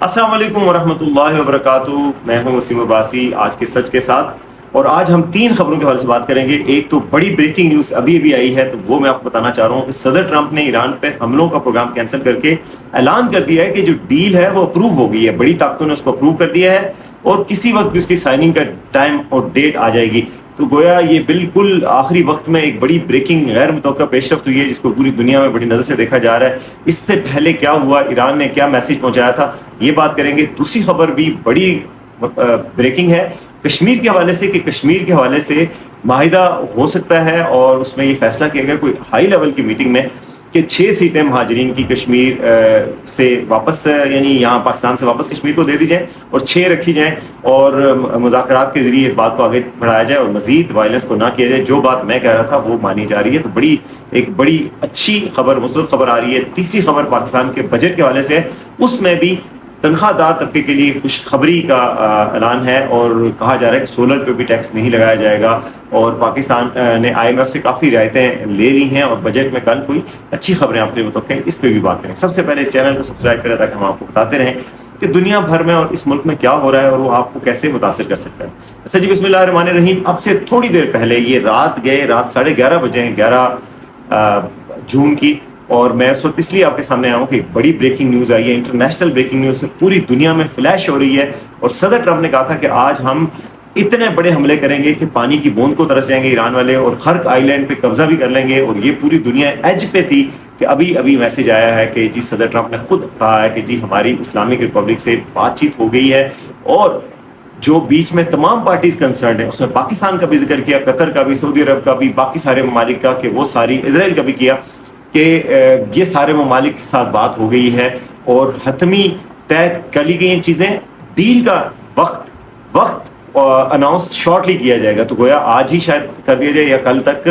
السلام علیکم ورحمۃ اللہ وبرکاتہ. میں ہوں وسیم عباسی آج کے سچ کے ساتھ، اور آج ہم تین خبروں کے حوالے سے بات کریں گے. ایک تو بڑی بریکنگ نیوز ابھی آئی ہے، تو وہ میں آپ کو بتانا چاہ رہا ہوں کہ صدر ٹرمپ نے ایران پہ حملوں کا پروگرام کینسل کر کے اعلان کر دیا ہے کہ جو ڈیل ہے وہ اپروو ہو گئی ہے. بڑی طاقتوں نے اس کو اپروو کر دیا ہے اور کسی وقت بھی اس کی سائننگ کا ٹائم اور ڈیٹ آ جائے گی. تو گویا یہ بالکل آخری وقت میں ایک بڑی بریکنگ غیر متوقع پیش رفت ہوئی ہے، جس کو پوری دنیا میں بڑی نظر سے دیکھا جا رہا ہے. اس سے پہلے کیا ہوا، ایران نے کیا میسج پہنچایا تھا، یہ بات کریں گے. دوسری خبر بھی بڑی بریکنگ ہے کشمیر کے حوالے سے، کہ کشمیر کے حوالے سے معاہدہ ہو سکتا ہے، اور اس میں یہ فیصلہ کیا گیا کوئی ہائی لیول کی میٹنگ میں کہ 6 سیٹیں مہاجرین کی کشمیر سے واپس، یعنی یہاں پاکستان سے واپس کشمیر کو دے دی جائیں اور 6 رکھی جائیں، اور مذاکرات کے ذریعے اس بات کو آگے بڑھایا جائے اور مزید وائلنس کو نہ کیا جائے. جو بات میں کہہ رہا تھا وہ مانی جا رہی ہے. تو ایک بڑی اچھی خبر، مثبت خبر آ رہی ہے. تیسری خبر پاکستان کے بجٹ کے حوالے سے ہے. اس میں بھی تنخواہ دار طبقے کے لیے خوشخبری کا اعلان ہے، اور کہا جا رہا ہے کہ سولر پہ بھی ٹیکس نہیں لگایا جائے گا. اور پاکستان نے IMF سے کافی رعایتیں لے لی ہیں، اور بجٹ میں کل کوئی اچھی خبریں آپ کے لیے متوقع ہیں. اس پہ بھی بات کریں. سب سے پہلے اس چینل کو سبسکرائب کریں تاکہ ہم آپ کو بتاتے رہیں کہ دنیا بھر میں اور اس ملک میں کیا ہو رہا ہے اور وہ آپ کو کیسے متاثر کر سکتا ہے. اچھا جی، بسم اللہ الرحمن الرحیم. اب سے تھوڑی دیر پہلے، یہ رات 11:30 بجے ہیں، 11 جون کی، اور میں اس وقت اس لیے آپ کے سامنے آیا ہوں کہ ایک بڑی بریکنگ نیوز آئی ہے. انٹرنیشنل بریکنگ نیوز پوری دنیا میں فلیش ہو رہی ہے. اور صدر ٹرمپ نے کہا تھا کہ آج ہم اتنے بڑے حملے کریں گے کہ پانی کی بوند کو ترس جائیں گے ایران والے، اور خرق آئی لینڈ پہ قبضہ بھی کر لیں گے. اور یہ پوری دنیا ایج پہ تھی کہ ابھی میسج آیا ہے کہ جی صدر ٹرمپ نے خود کہا ہے کہ جی ہماری اسلامک ریپبلک سے بات چیت ہو گئی ہے، اور جو بیچ میں تمام پارٹیز کنسرنڈ ہیں، اس میں پاکستان کا بھی ذکر کیا، قطر کا بھی، سعودی عرب کا بھی، باقی سارے ممالک کا، کہ وہ ساری، اسرائیل کا بھی کیا، کہ یہ سارے ممالک کے ساتھ بات ہو گئی ہے اور حتمی طے کر لی گئی ہیں چیزیں. ڈیل کا وقت اناؤنس شارٹلی کیا جائے گا. تو گویا آج ہی شاید کر دیا جائے یا کل تک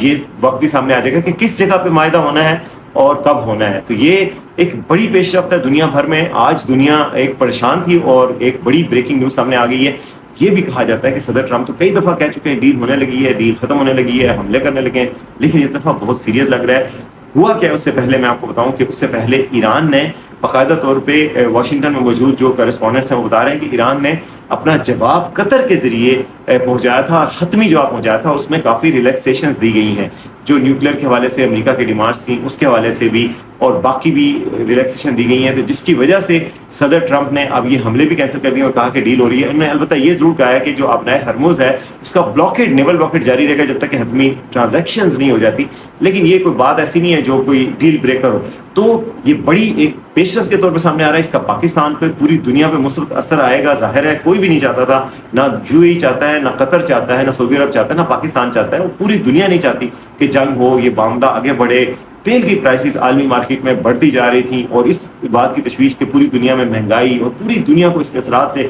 یہ وقت بھی سامنے آ جائے گا کہ کس جگہ پہ معاہدہ ہونا ہے اور کب ہونا ہے. تو یہ ایک بڑی پیش رفت ہے دنیا بھر میں. آج دنیا ایک پریشان تھی اور ایک بڑی بریکنگ نیوز سامنے آ گئی ہے. یہ بھی کہا جاتا ہے کہ صدر ٹرمپ تو کئی دفعہ کہہ چکے ہیں ڈیل ہونے لگی ہے، ڈیل ختم ہونے لگی ہے، حملے کرنے لگے ہیں، لیکن اس دفعہ بہت سیریس لگ رہا ہے. ہوا کیا ہے اس سے پہلے میں آپ کو بتاؤں کہ اس سے پہلے ایران نے باقاعدہ طور پہ واشنگٹن میں موجود جو کرسپونڈنٹس ہیں وہ بتا رہے ہیں کہ ایران نے اپنا جواب قطر کے ذریعے پہنچایا تھا، حتمی جواب پہنچایا تھا. اس میں کافی ریلیکسیشنز دی گئی ہیں، جو نیوکلیر کے حوالے سے امریکہ کی ڈیمانڈس تھیں اس کے حوالے سے بھی، اور باقی بھی ریلیکسیشن دی گئی ہیں. تو جس کی وجہ سے صدر ٹرمپ نے اب یہ حملے بھی کینسل کر دیے اور کہا کہ ڈیل ہو رہی ہے. انہوں نے البتہ یہ ضرور کہا ہے کہ جو ابنائے ہرمز ہے اس کا بلاکیڈ، نیول بلاکیڈ جاری رہے گا جب تک کہ حتمی ٹرانزیکشنز نہیں ہو جاتی. لیکن یہ کوئی بات ایسی نہیں ہے جو کوئی ڈیل بریکر ہو. تو یہ بڑی ایک پیش رفت کے طور پہ سامنے آ رہا ہے. اس کا پاکستان پہ، پوری دنیا پہ مثبت اثر آئے گا. ظاہر ہے کوئی بھی نہیں چاہتا تھا، نہ UAE چاہتا ہے، نہ قطر چاہتا ہے، نہ سعودی عرب چاہتا ہے، نہ پاکستان چاہتا ہے. وہ پوری دنیا نہیں چاہتی کہ جنگ ہو، یہ معاملہ آگے بڑھے. تیل کی پرائسز عالمی مارکیٹ میں بڑھتی جا رہی تھیں، اور اس بات کی تشویش کہ پوری دنیا میں مہنگائی، اور پوری دنیا کو اس کے اثرات سے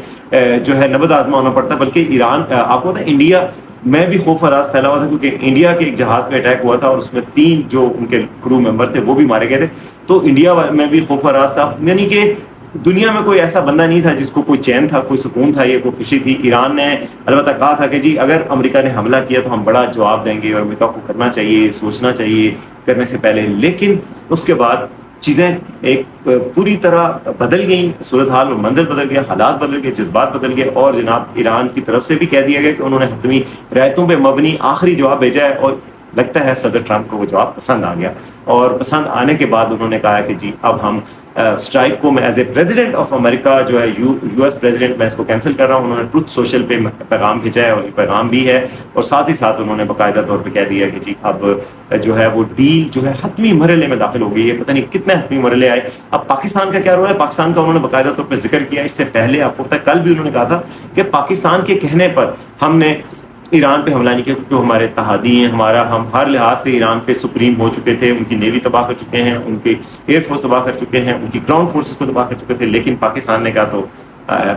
جو ہے نبرد آزما ہونا پڑتا ہے. بلکہ ایران، آپ کو پتہ ہے انڈیا میں بھی خوف و راز پھیلا ہوا تھا، کیونکہ انڈیا کے ایک جہاز پہ اٹیک ہوا تھا اور اس میں 3 جو ان کے کرو ممبر تھے وہ بھی مارے گئے تھے. تو انڈیا میں بھی خوف و راز تھا. یعنی کہ دنیا میں کوئی ایسا بندہ نہیں تھا جس کو کوئی چین تھا، کوئی سکون تھا، یا کوئی خوشی تھی. ایران نے البتہ کہا تھا کہ جی اگر امریکہ نے حملہ کیا تو ہم بڑا جواب دیں گے، اور امریکہ کو کرنا چاہیے، سوچنا چاہیے کرنے سے پہلے. لیکن اس کے بعد چیزیں ایک پوری طرح بدل گئیں، صورتحال اور منظر بدل گیا، حالات بدل گئے، جذبات بدل گئے. اور جناب ایران کی طرف سے بھی کہہ دیا گیا کہ انہوں نے حتمی رعایتوں پہ مبنی آخری جواب بھیجا ہے، اور لگتا ہے صدر ٹرمپ کو وہ جواب پسند آ گیا. اور پسند آنے کے بعد انہوں نے کہا کہ جی اب ہم اسٹرائک کو میں as a president of America جو ہے US پریزیڈنٹ، میں اس کو کینسل کر رہا ہوں. انہوں نے ٹروتھ سوشل پہ پیغام بھیجا ہے، اور یہ پیغام بھی ہے. اور ساتھ ہی ساتھ انہوں نے باقاعدہ طور پہ کہہ دیا کہ جی اب جو ہے وہ ڈیل جو ہے حتمی مرحلے میں داخل ہو گئی ہے. پتہ نہیں کتنے حتمی مرحلے آئے. اب پاکستان کا کیا رول ہے؟ پاکستان کا انہوں نے باقاعدہ طور پہ ذکر کیا. اس سے پہلے آپ کو پتہ ہے کل بھی انہوں نے کہا تھا کہ پاکستان کے کہنے پر ہم نے ایران پہ حملہ نہیں کیا، کیونکہ ہمارے اتحادی ہیں، ہم ہر لحاظ سے ایران پہ سپریم ہو چکے تھے. ان کی نیوی تباہ کر چکے ہیں، ان کی ایئر فورس تباہ کر چکے ہیں، ان کی گراؤنڈ فورسز کو تباہ کر چکے تھے. لیکن پاکستان نے کہا تو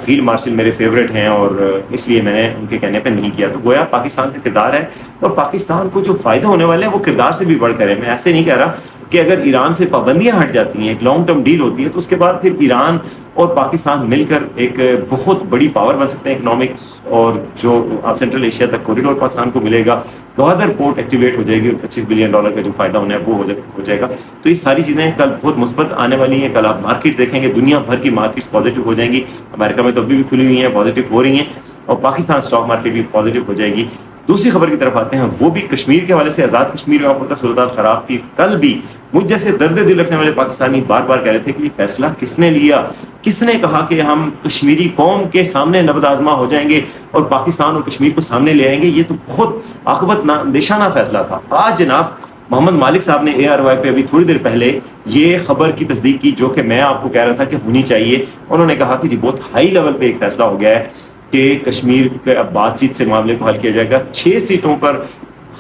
فیلڈ مارشل میرے فیوریٹ ہیں، اور اس لیے میں نے ان کے کہنے پہ نہیں کیا. تو گویا پاکستان کا کردار ہے، اور پاکستان کو جو فائدہ ہونے والا ہے وہ کردار سے بھی بڑھ کر ہے. میں ایسے نہیں کہہ رہا کہ اگر ایران سے پابندیاں ہٹ جاتی ہیں، ایک لانگ ٹرم ڈیل ہوتی ہے، تو اس کے بعد پھر ایران اور پاکستان مل کر ایک بہت بڑی پاور بن سکتے ہیں اکنامکس، اور جو سینٹرل ایشیا تک کوریڈور پاکستان کو ملے گا، گوادر پورٹ ایکٹیویٹ ہو جائے گی، $25 بلین کا جو فائدہ ہونا ہے وہ ہو جائے گا. تو یہ ساری چیزیں کل بہت مثبت آنے والی ہیں. کل آپ مارکیٹ دیکھیں گے، دنیا بھر کی مارکیٹس پازیٹیو ہو جائیں گی. امریکہ میں تو ابھی بھی کھلی ہوئی ہیں، پازیٹیو ہو رہی ہیں، اور پاکستان اسٹاک مارکیٹ بھی پازیٹیو ہو جائے گی. دوسری خبر کی طرف آتے ہیں، وہ بھی کشمیر کے حوالے سے. آزاد کشمیر میں آپ کو صورتحال خراب تھی. کل بھی مجھ جیسے درد دل رکھنے والے پاکستانی بار بار کہہ رہے تھے کہ یہ فیصلہ کس نے لیا، کس نے کہا کہ ہم کشمیری قوم کے سامنے نبض آزما ہو جائیں گے اور پاکستان اور کشمیر کو سامنے لے آئیں گے. یہ تو بہت عاقبت اندیشانہ فیصلہ تھا. آج جناب محمد مالک صاحب نے ARY پہ ابھی تھوڑی دیر پہلے یہ خبر کی تصدیق کی جو کہ میں آپ کو کہہ رہا تھا کہ ہونی چاہیے. انہوں نے کہا کہ جی بہت ہائی لیول پہ ایک فیصلہ ہو گیا ہے کہ کشمیر کے بات چیت سے معاملے کو حل کیا جائے گا. 6 سیٹوں پر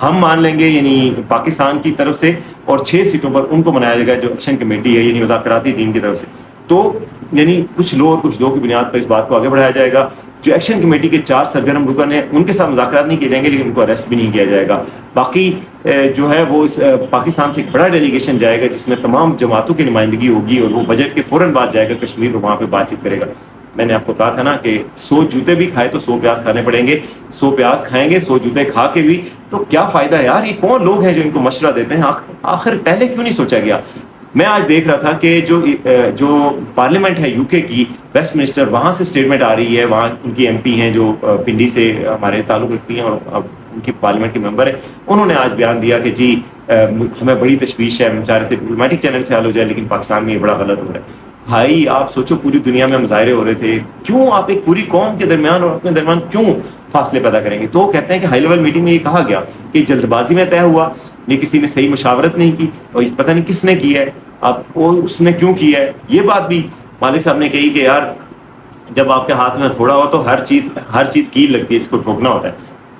ہم مان لیں گے یعنی پاکستان کی طرف سے، اور 6 سیٹوں پر ان کو منایا جائے گا جو ایکشن کمیٹی ہے یعنی مذاکراتی ٹیم کی طرف سے. تو یعنی کچھ لو اور کچھ دو کی بنیاد پر اس بات کو آگے بڑھایا جائے گا. جو ایکشن کمیٹی کے 4 سرگرم رکن ہیں ان کے ساتھ مذاکرات نہیں کیے جائیں گے، لیکن ان کو اریسٹ بھی نہیں کیا جائے گا. باقی جو ہے وہ اس پاکستان سے ایک بڑا ڈیلیگیشن جائے گا جس میں تمام جماعتوں کی نمائندگی ہوگی، اور وہ بجٹ کے فوراً بعد جائے گا کشمیر اور وہاں پہ بات چیت کرے گا. میں نے آپ کو کہا تھا نا کہ 100 جوتے بھی کھائے تو 100 پیاز کھانے پڑیں گے. 100 پیاز کھائیں گے 100 جوتے کھا کے بھی تو کیا فائدہ ہے یار. یہ کون لوگ ہیں جو ان کو مشورہ دیتے ہیں؟ آخر پہلے کیوں نہیں سوچا گیا؟ میں آج دیکھ رہا تھا کہ جو پارلیمنٹ ہے UK کی، ویسٹ منسٹر، وہاں سے اسٹیٹمنٹ آ رہی ہے. وہاں ان کی MP ہیں جو پنڈی سے ہمارے تعلق رکھتی ہیں اور اب ان کی پارلیمنٹ کی ممبر ہے. انہوں نے آج بیان دیا کہ جی ہمیں بڑی تشویش ہے، ہم چاہ رہے تھے ڈپلومیٹک چینل سے حل ہو جائے، لیکن پاکستان میں یہ بڑا غلط ہو رہا ہے. بھائی آپ سوچو، پوری دنیا میں مظاہرے ہو رہے تھے، کیوں آپ ایک پوری قوم کے درمیان اور اپنے درمیان کیوں فاصلے پیدا کریں گے؟ تو کہتے ہیں کہ ہائی لیول میٹنگ میں یہ کہا گیا کہ جلد بازی میں طے ہوا، یہ کسی نے صحیح مشاورت نہیں کی، اور پتہ نہیں کس نے کی ہے، اب اس نے کیوں کی ہے. یہ بات بھی مالک صاحب نے کہی کہ یار جب آپ کے ہاتھ میں تھوڑا ہو تو ہر چیز کیل لگتی ہے، جس کو ٹھوکنا ہوتا ہے.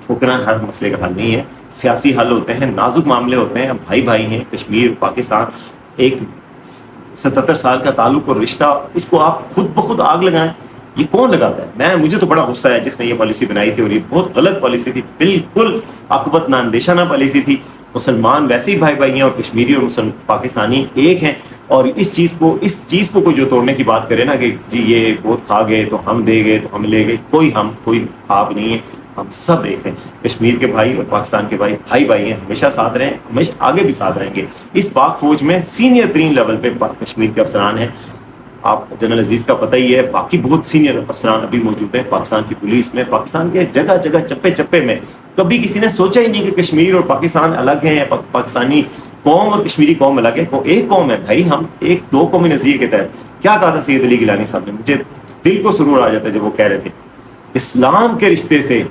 ٹھوکنا ہر مسئلے کا حل نہیں ہے، سیاسی حل ہوتے ہیں، نازک معاملے ہوتے ہیں. بھائی بھائی ہیں، کشمیر پاکستان ایک 77 سال کا تعلق اور رشتہ، اس کو آپ خود بخود آگ لگائیں. یہ کون لگاتا ہے؟ مجھے تو بڑا غصہ ہے جس نے یہ پالیسی بنائی تھی، اور یہ بہت غلط پالیسی تھی، بالکل عاقبت اندیشانہ پالیسی تھی. مسلمان ویسے ہی بھائی بھائی ہیں، اور کشمیری اور پاکستانی ایک ہیں. اور اس چیز کو کوئی جو توڑنے کی بات کرے نا کہ جی یہ بہت کھا گئے تو ہم دے گئے تو ہم لے گئے، کوئی آپ نہیں ہے. ہم سب ایک ہیں. کشمیر کے بھائی اور پاکستان کے بھائی ہیں، ہمیشہ ساتھ رہے ہیں، ہمیشہ آگے بھی ساتھ رہیں گے. اس پاک فوج میں سینئر ترین لیول پہ کشمیر کے افسران ہیں. آپ جنرل عزیز کا پتہ ہی ہے، باقی بہت سینئر افسران ابھی موجود ہیں پاکستان کی پولیس میں، پاکستان کے جگہ جگہ چپے چپے میں. کبھی کسی نے سوچا ہی نہیں کہ کشمیر اور پاکستان الگ ہیں، یا پاکستانی قوم اور کشمیری قوم الگ ہے. ایک قوم ہے بھائی، ہم ایک دو قومی نظریے کے تحت. کیا کہا تھا سید علی گیلانی صاحب نے؟ مجھے دل کو سرور آ جاتا ہے جب وہ کہہ رہے تھے اسلام کے رشتے سے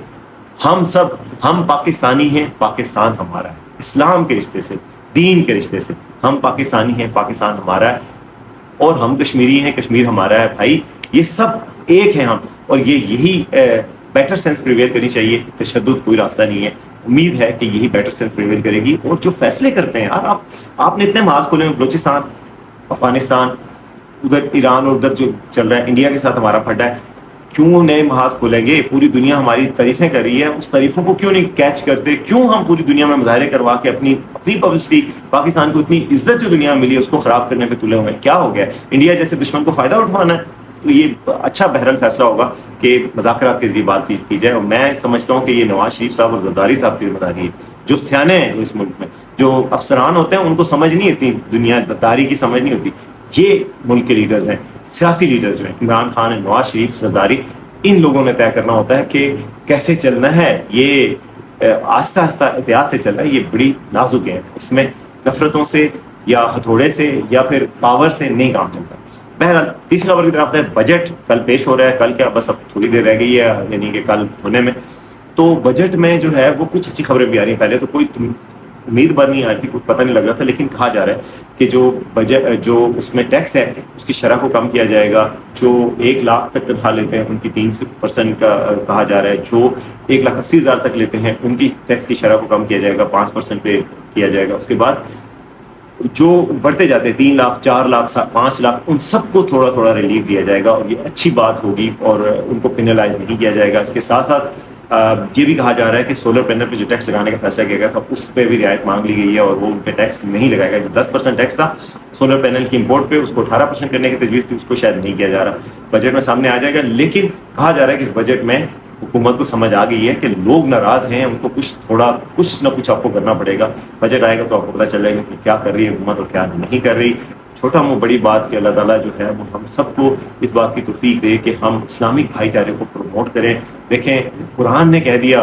ہم پاکستانی ہیں، پاکستان ہمارا ہے. اسلام کے رشتے سے، دین کے رشتے سے ہم پاکستانی ہیں، پاکستان ہمارا ہے، اور ہم کشمیری ہیں، کشمیر ہمارا ہے. بھائی یہ سب ایک ہیں ہم، اور یہی بیٹر سینس پریویل کرنی چاہیے. تشدد کوئی راستہ نہیں ہے. امید ہے کہ یہی بیٹر سینس پریویل کرے گی. اور جو فیصلے کرتے ہیں یار، آپ نے اتنے محاذ کھولے ہیں، بلوچستان، افغانستان، ادھر ایران، اور ادھر جو چل رہا ہے انڈیا کے ساتھ ہمارا پھڈا ہے. کیوں نئے محاذ کھولیں گے؟ پوری دنیا ہماری تعریفیں کر رہی ہے، اس تعریفوں کو کیوں نہیں کیچ کرتے؟ کیوں ہم پوری دنیا میں مظاہرے کروا کے اپنی پبلسٹی، پاکستان کو اتنی عزت جو دنیا میں ملی ہے اس کو خراب کرنے پہ تلے ہوئے ہیں؟ کیا ہو گیا؟ انڈیا جیسے دشمن کو فائدہ اٹھوانا ہے؟ تو یہ اچھا بہرحال فیصلہ ہوگا کہ مذاکرات کے ذریعے بات چیت کی جائے. اور میں سمجھتا ہوں کہ یہ نواز شریف صاحب اور زرداری صاحب کی ذمہ داری ہے. جو سیانے ہیں جو اس ملک میں جو افسران ہوتے ہیں ان کو سمجھ نہیں ہوتی، دنیا داری کی سمجھ نہیں ہوتی. یہ ملک کے لیڈرز ہیں، سیاسی لیڈرز جو ہیں، عمران خان ہے، نواز شریف، زرداری، ان لوگوں نے طے کرنا ہوتا ہے کہ کیسے چلنا ہے. یہ آہستہ آہستہ احتیاط سے چل رہا ہے. یہ بڑی نازک ہے، اس میں نفرتوں سے یا ہتھوڑے سے یا پھر پاور سے نہیں کام چلتا. بہرحال تیسری خبر کی طرف آتا ہے. بجٹ کل پیش ہو رہا ہے. کل کیا، بس اب تھوڑی دیر رہ گئی ہے، یعنی کہ کل ہونے میں. تو بجٹ میں جو ہے وہ کچھ اچھی خبریں بھی آ رہی ہیں. پہلے تو کوئی امید بر نہیں آئی تھی، کوئی پتہ نہیں لگ رہا تھا، لیکن کہا جا رہا ہے کہ جو اس میں ٹیکس ہے اس کی شرح کو کم کیا جائے گا. جو 1 لاکھ تک تنخواہ لیتے ہیں ان کی 3% کا کہا جا رہا ہے. جو 1,80,000 تک لیتے ہیں ان کی ٹیکس کی شرح کو کم کیا جائے گا، 5% پہ کیا جائے گا. اس کے بعد جو بڑھتے جاتے ہیں 3 لاکھ، 4 لاکھ، 5 لاکھ، ان سب کو تھوڑا تھوڑا ریلیف دیا جائے گا، اور یہ اچھی بات ہوگی اور ان کو پینلائز نہیں کیا جائے گا. اس کے ساتھ ساتھ یہ بھی کہا جا رہا ہے کہ سولر پینل پہ جو ٹیکس لگانے کا فیصلہ کیا گیا تھا اس پہ بھی رعایت مانگ لی گئی ہے اور وہ ان پہ ٹیکس نہیں لگایا گیا. جو 10% ٹیکس تھا سولر پینل کی امپورٹ پہ اس کو 18% کرنے کی تجویز تھی, اس کو شاید نہیں کیا جا رہا. بجٹ میں سامنے آ جائے گا, لیکن کہا جا رہا ہے کہ اس بجٹ میں حکومت کو سمجھ آ گئی ہے کہ لوگ ناراض ہیں, ان کو کچھ نہ کچھ آپ کو کرنا پڑے گا. بجٹ آئے گا تو آپ کو پتہ چلے گا کہ کیا کر رہی ہے حکومت اور کیا نہیں کر رہی. چھوٹا منہ بڑی بات کہ اللہ تعالیٰ جو ہے وہ ہم سب کو اس بات کی توفیق دے کہ ہم اسلامک بھائی چارے کو پروموٹ کریں. دیکھیں قرآن نے کہہ دیا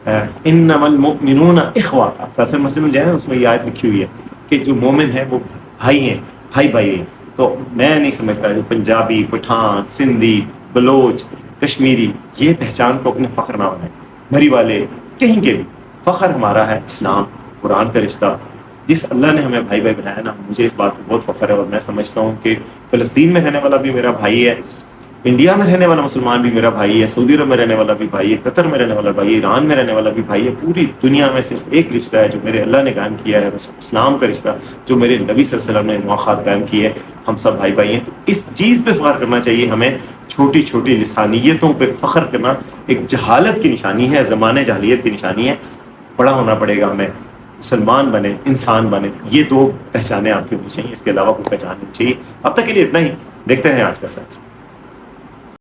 انما المؤمنون اخوہ, فیصل مسلم جو ہے اس میں یہ آیت لکھی ہوئی ہے کہ جو مومن ہے وہ بھائی ہیں, بھائی ہیں. تو میں نہیں سمجھتا جو پنجابی, پٹھان, سندھی, بلوچ, کشمیری یہ پہچان کو اپنے فخر نہ بنائیں. بھری والے کہیں کے بھی فخر ہمارا ہے اسلام, قرآن کا رشتہ. جس اللہ نے ہمیں بھائی بنایا نا, مجھے اس بات پہ بہت فخر ہے. اور میں سمجھتا ہوں کہ فلسطین میں رہنے والا بھی میرا بھائی ہے, انڈیا میں رہنے والا مسلمان بھی میرا بھائی ہے, سعودی عرب میں رہنے والا بھی بھائی ہے, قطر میں رہنے والا بھائی ہے, ایران میں رہنے والا بھی بھائی ہے. پوری دنیا میں صرف ایک رشتہ ہے جو میرے اللہ نے قائم کیا ہے, بس اسلام کا رشتہ, جو میرے نبی صلی اللہ علیہ وسلم نے مواخات قائم کی ہے. ہم سب بھائی ہیں. تو اس چیز پہ فخر کرنا چاہیے ہمیں. چھوٹی چھوٹی لسانیتوں پہ فخر کرنا ایک جہالت کی نشانی ہے, زمانے جاہلیت کی نشانی ہے. بڑا ہونا پڑے گا ہمیں, مسلمان بنے, انسان بنے. یہ دو پہچانیں آپ کی ہونی چاہیے, اس کے علاوہ کوئی پہچان نہیں چاہیے. اب تک کے لیے اتنا ہی. دیکھتے ہیں آج کا سچ.